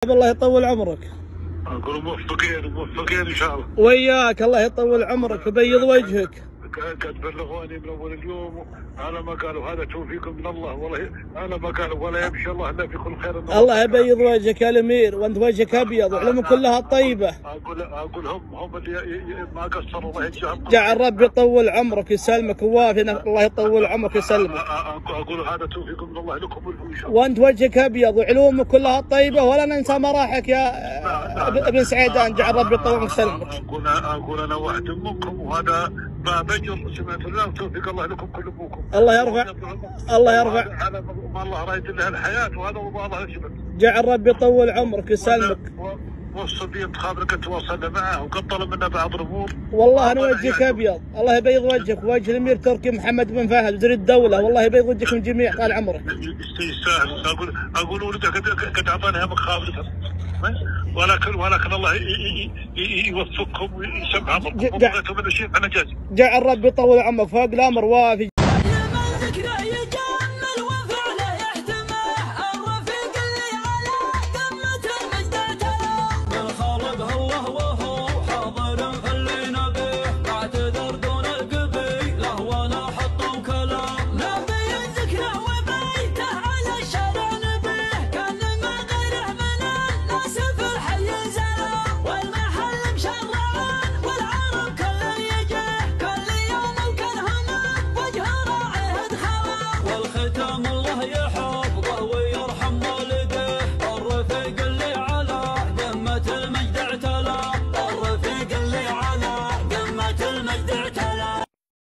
الله يطول عمرك. اقول موفقين ان شاء الله. وياك الله يطول عمرك ويبيض وجهك. قد بلغوني من اول اليوم على ما قالوا هذا توفيق من الله، والله على ما قالوا ولا يمشي الله الا في كل خير. الله يبيض وجهك يا الامير، وانت وجهك ابيض وعلومك كلها طيبه. اقول هم اللي ما قصروا، الله يجزاهم. جعل ربي يطول عمرك يسلمك ووافي، الله يطول عمرك يسلمك. اقول هذا توفيق من الله لكم ولهم ان شاء الله. وانت وجهك ابيض وعلومك كلها طيبه، ولا ننسى مراحك يا ابن سعيدان. جعل ربي يطول عمرك يسلمك. اقول انا واحد منكم، وهذا ما بجر سمعت الله، وتوفيق الله لكم كل ابوكم. الله يرفع على ما الله رايد له الحياه، وهذا وما الله يشبك. جعل ربي يطول عمرك يسلمك. والصبي خابرك تواصلنا معه وقد طلب منا بعض الامور. والله انا وجهك ابيض، الله يبيض وجهك ووجه الامير تركي محمد بن فهد وزير الدوله، والله يبيض وجهك من جميع طال عمرك. يستاهل. اقول ولدك قد اعطانا هم خابرته، ولكن الله يوفقكم ويسمع امركم. وبغيتم من الشيء انا جازي. جعل ربي يطول عمرك فوق الامر وافي.